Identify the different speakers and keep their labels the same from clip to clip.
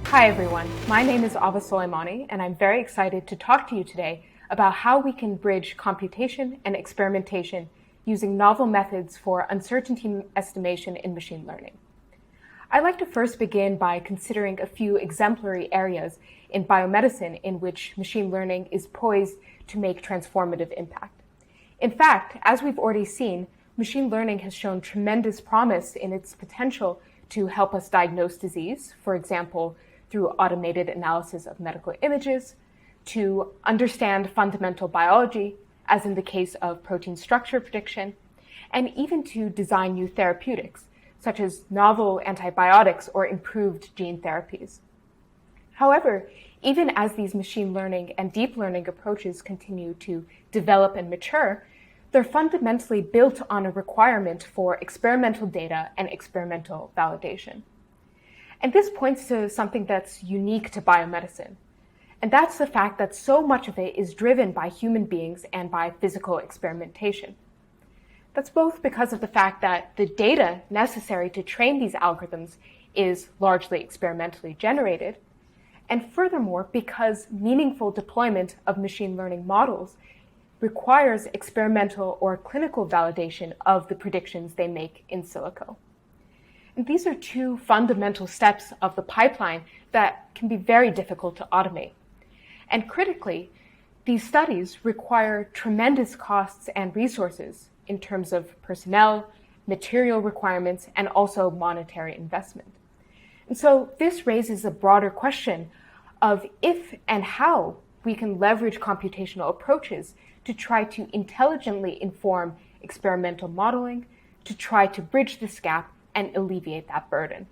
Speaker 1: Hi everyone, my name is Soleimany, and I'm very excited to talk to you today about how we can bridge computation and experimentation using novel methods for uncertainty estimation in machine learning. I'd like to first begin by considering a few exemplary areas in biomedicine in which machine learning is poised to make transformative impact. In fact, as we've already seen, machine learning has shown tremendous promise in its potential to help us diagnose disease, for example, through automated analysis of medical images, to understand fundamental biology, as in the case of protein structure prediction, and even to design new therapeutics, such as novel antibiotics or improved gene therapies. However, even as these machine learning and deep learning approaches continue to develop and mature, they're fundamentally built on a requirement for experimental data and experimental validation. And this points to something that's unique to biomedicine. And that's the fact that so much of it is driven by human beings and by physical experimentation. That's both because of the fact that the data necessary to train these algorithms is largely experimentally generated, and furthermore, because meaningful deployment of machine learning models requires experimental or clinical validation of the predictions they make in silico. And these are two fundamental steps of the pipeline that can be very difficult to automate. And critically, these studies require tremendous costs and resources in terms of personnel, material requirements, and also monetary investment. And so this raises a broader question of if and how we can leverage computational approaches to try to intelligently inform experimental modeling, to try to bridge this gap and alleviate that burden.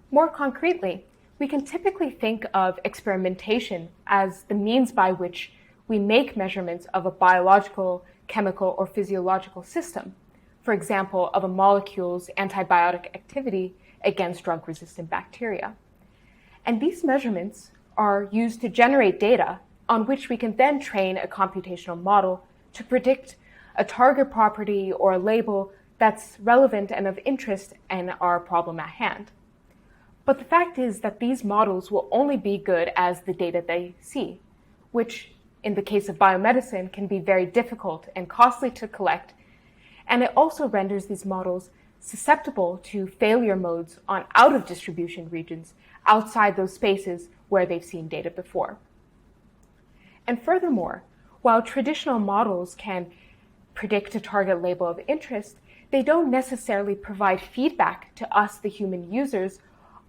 Speaker 1: More concretely, we can typically think of experimentation as the means by which we make measurements of a biological, chemical, or physiological system, for example, of a molecule's antibiotic activity against drug-resistant bacteria. And these measurements are used to generate data on which we can then train a computational model to predict a target property or a label that's relevant and of interest in our problem at hand. But the fact is that these models will only be good as the data they see, which in the case of biomedicine can be very difficult and costly to collect, and it also renders these models susceptible to failure modes on out-of-distribution regions outside those spaces where they've seen data before. And furthermore, while traditional models can predict a target label of interest, they don't necessarily provide feedback to us, the human users,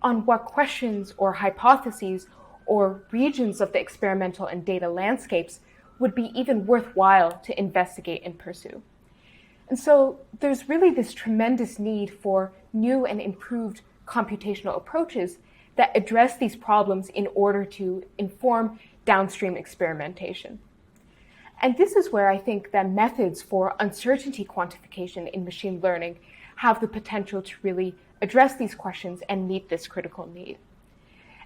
Speaker 1: on what questions or hypotheses or regions of the experimental and data landscapes would be even worthwhile to investigate and pursue. And so there's really this tremendous need for new and improved computational approaches that address these problems in order to inform downstream experimentation. And this is where I think that methods for uncertainty quantification in machine learning have the potential to really address these questions and meet this critical need.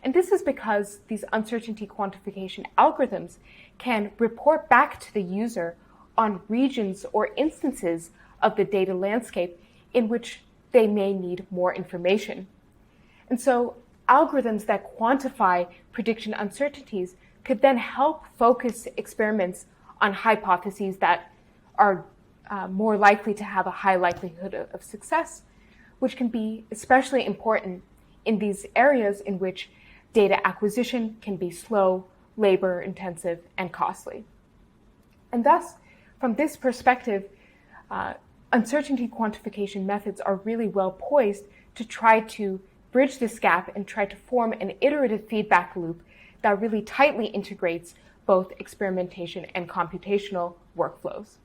Speaker 1: And this is because these uncertainty quantification algorithms can report back to the user on regions or instances of the data landscape in which they may need more information. And so algorithms that quantify prediction uncertainties could then help focus experiments on hypotheses that are more likely to have a high likelihood of success, which can be especially important in these areas in which data acquisition can be slow, labor-intensive, and costly. And thus, from this perspective, uncertainty quantification methods are really well poised to try to bridge this gap and try to form an iterative feedback loop that really tightly integrates both experimentation and computational workflows.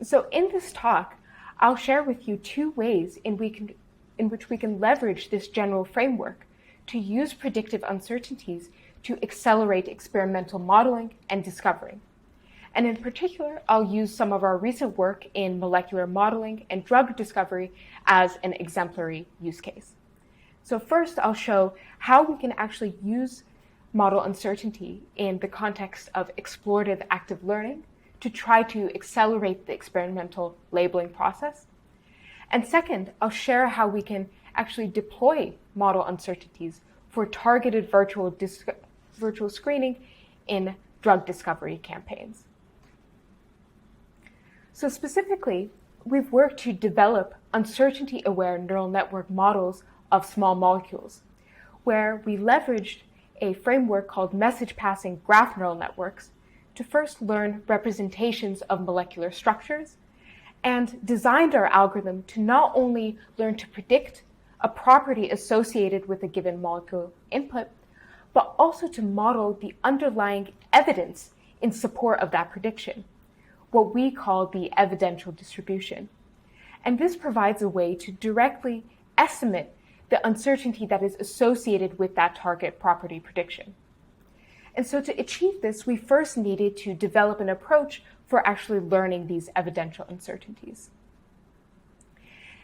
Speaker 1: So in this talk, I'll share with you two ways in which we can leverage this general framework to use predictive uncertainties to accelerate experimental modeling and discovery. And in particular, I'll use some of our recent work in molecular modeling and drug discovery as an exemplary use case. So first, I'll show how we can actually use model uncertainty in the context of explorative active learning to try to accelerate the experimental labeling process. And second, I'll share how we can actually deploy model uncertainties for targeted virtual screening in drug discovery campaigns. So specifically, we've worked to develop uncertainty-aware neural network models of small molecules, where we leveraged a framework called message-passing graph neural networks to first learn representations of molecular structures, and designed our algorithm to not only learn to predict a property associated with a given molecule input, but also to model the underlying evidence in support of that prediction, what we call the evidential distribution. And this provides a way to directly estimate the uncertainty that is associated with that target property prediction. And so to achieve this, we first needed to develop an approach for actually learning these evidential uncertainties.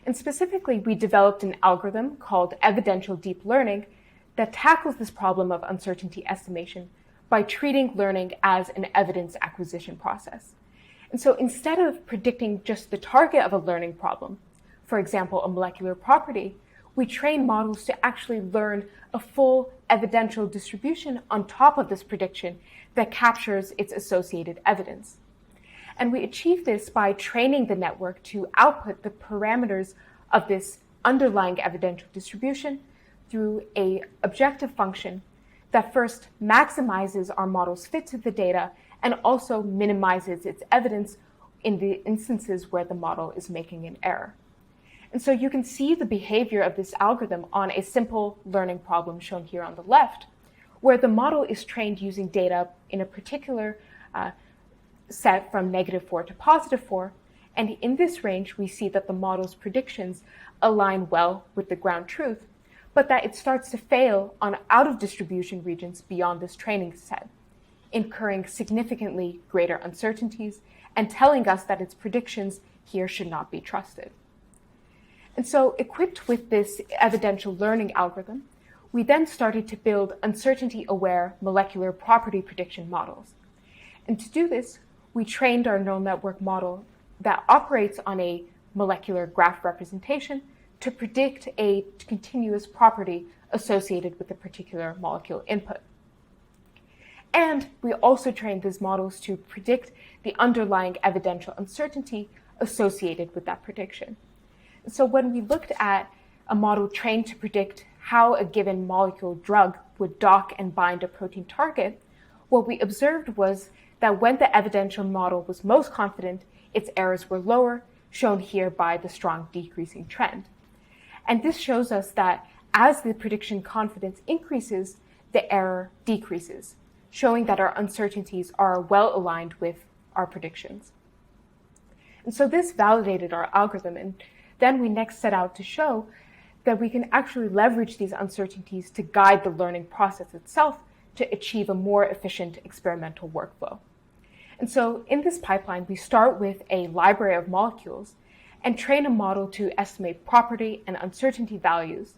Speaker 1: And specifically, we developed an algorithm called evidential deep learning that tackles this problem of uncertainty estimation by treating learning as an evidence acquisition process. And so instead of predicting just the target of a learning problem, for example, a molecular property, we train models to actually learn a full evidential distribution on top of this prediction that captures its associated evidence. And we achieve this by training the network to output the parameters of this underlying evidential distribution through an objective function that first maximizes our model's fit to the data and also minimizes its evidence in the instances where the model is making an error. And so you can see the behavior of this algorithm on a simple learning problem shown here on the left, where the model is trained using data in a particular set from -4 to +4. And in this range, we see that the model's predictions align well with the ground truth, but that it starts to fail on out-of-distribution regions beyond this training set, incurring significantly greater uncertainties and telling us that its predictions here should not be trusted. And so, equipped with this evidential learning algorithm, we then started to build uncertainty-aware molecular property prediction models. And to do this, we trained our neural network model that operates on a molecular graph representation to predict a continuous property associated with a particular molecule input. And we also trained these models to predict the underlying evidential uncertainty associated with that prediction. So when we looked at a model trained to predict how a given molecule drug would dock and bind a protein target, what we observed was that when the evidential model was most confident, its errors were lower, shown here by the strong decreasing trend. And this shows us that as the prediction confidence increases, the error decreases, showing that our uncertainties are well aligned with our predictions. And so this validated our algorithm, and then we next set out to show that we can actually leverage these uncertainties to guide the learning process itself to achieve a more efficient experimental workflow. And so in this pipeline, we start with a library of molecules and train a model to estimate property and uncertainty values.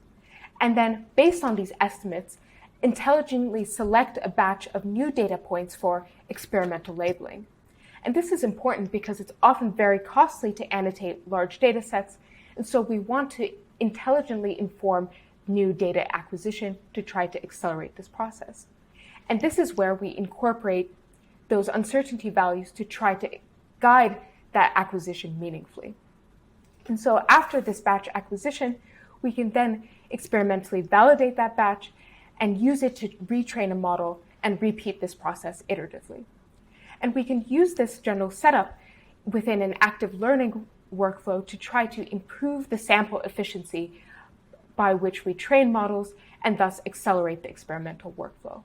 Speaker 1: And then based on these estimates, intelligently select a batch of new data points for experimental labeling. And this is important because it's often very costly to annotate large data sets. And so we want to intelligently inform new data acquisition to try to accelerate this process. And this is where we incorporate those uncertainty values to try to guide that acquisition meaningfully. And so after this batch acquisition, we can then experimentally validate that batch and use it to retrain a model and repeat this process iteratively. And we can use this general setup within an active learning workflow to try to improve the sample efficiency by which we train models and thus accelerate the experimental workflow.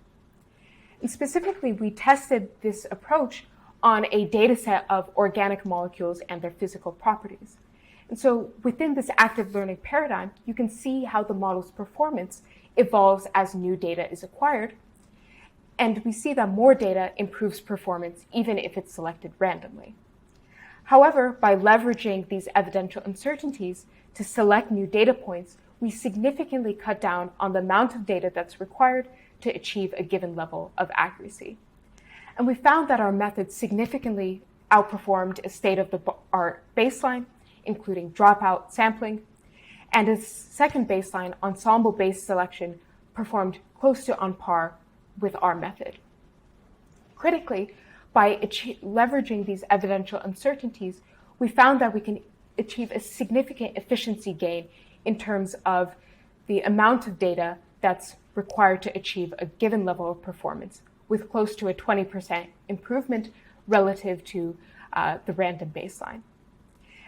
Speaker 1: And specifically, we tested this approach on a data set of organic molecules and their physical properties. And so within this active learning paradigm, you can see how the model's performance evolves as new data is acquired. And we see that more data improves performance even if it's selected randomly. However, by leveraging these evidential uncertainties to select new data points, we significantly cut down on the amount of data that's required to achieve a given level of accuracy. And we found that our method significantly outperformed a state-of-the-art baseline, including dropout sampling, and a second baseline, ensemble-based selection, performed close to on par with our method. Critically, by leveraging these evidential uncertainties, we found that we can achieve a significant efficiency gain in terms of the amount of data that's required to achieve a given level of performance, with close to a 20% improvement relative to the random baseline.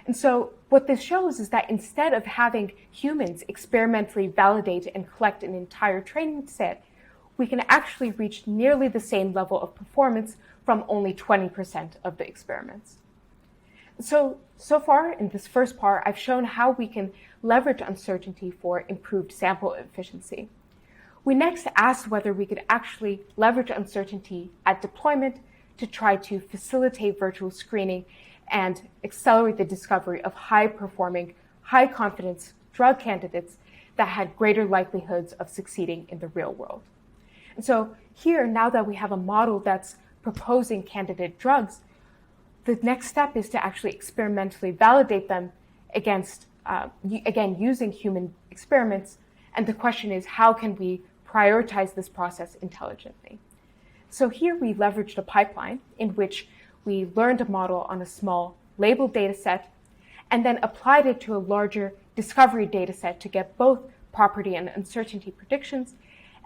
Speaker 1: And so what this shows is that instead of having humans experimentally validate and collect an entire training set, we can actually reach nearly the same level of performance from only 20% of the experiments. So far in this first part, I've shown how we can leverage uncertainty for improved sample efficiency. We next asked whether we could actually leverage uncertainty at deployment to try to facilitate virtual screening and accelerate the discovery of high-performing, high-confidence drug candidates that had greater likelihoods of succeeding in the real world. And so here, now that we have a model that's proposing candidate drugs, the next step is to actually experimentally validate them against, again, using human experiments. And the question is, how can we prioritize this process intelligently? So here we leveraged a pipeline in which we learned a model on a small labeled data set and then applied it to a larger discovery data set to get both property and uncertainty predictions,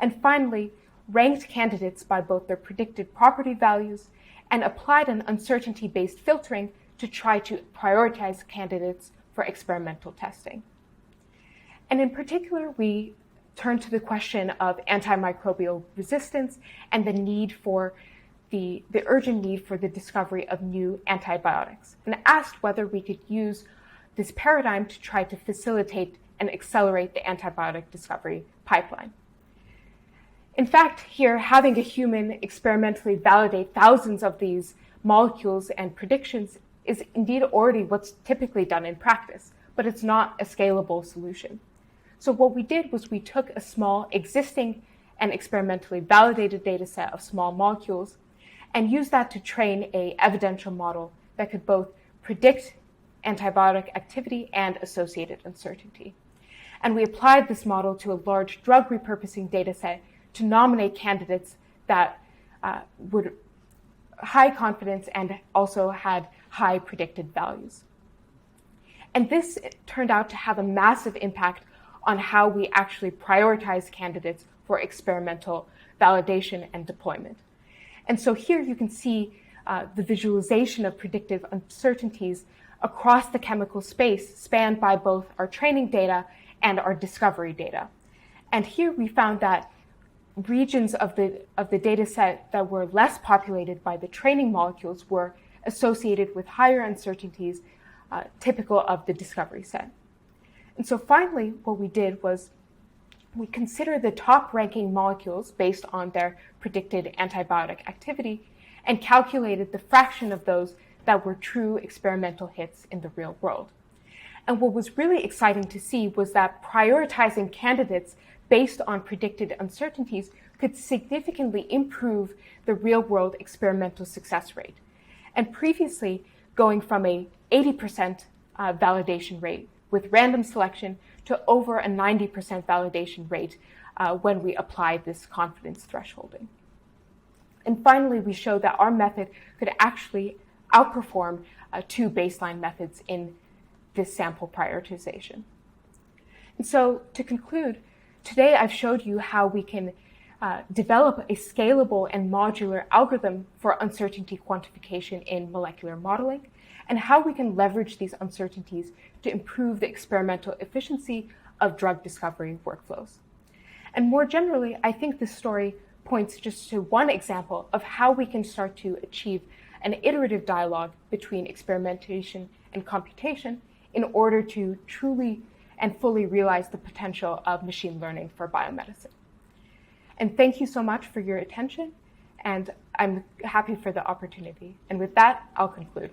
Speaker 1: and finally ranked candidates by both their predicted property values and applied an uncertainty-based filtering to try to prioritize candidates for experimental testing. And in particular, we turned to the question of antimicrobial resistance and the need for the urgent need for the discovery of new antibiotics, and asked whether we could use this paradigm to try to facilitate and accelerate the antibiotic discovery pipeline. In fact, here, having a human experimentally validate thousands of these molecules and predictions is indeed already what's typically done in practice, but it's not a scalable solution. So what we did was we took a small existing and experimentally validated data set of small molecules and used that to train an evidential model that could both predict antibiotic activity and associated uncertainty. And we applied this model to a large drug repurposing data set to nominate candidates that would high confidence and also had high predicted values. And this turned out to have a massive impact on how we actually prioritize candidates for experimental validation and deployment. And so here you can see the visualization of predictive uncertainties across the chemical space spanned by both our training data and our discovery data. And here we found that regions of the data set that were less populated by the training molecules were associated with higher uncertainties typical of the discovery set. And so finally, what we did was we considered the top-ranking molecules based on their predicted antibiotic activity and calculated the fraction of those that were true experimental hits in the real world. And what was really exciting to see was that prioritizing candidates based on predicted uncertainties could significantly improve the real-world experimental success rate. And previously, going from a 80% validation rate with random selection to over a 90% validation rate when we applied this confidence thresholding. And finally, we showed that our method could actually outperform two baseline methods in this sample prioritization. And so to conclude, today I've showed you how we can develop a scalable and modular algorithm for uncertainty quantification in molecular modeling, and how we can leverage these uncertainties to improve the experimental efficiency of drug discovery workflows. And more generally, I think this story points just to one example of how we can start to achieve an iterative dialogue between experimentation and computation in order to truly and fully realize the potential of machine learning for biomedicine. And thank you so much for your attention, and I'm happy for the opportunity. And with that, I'll conclude.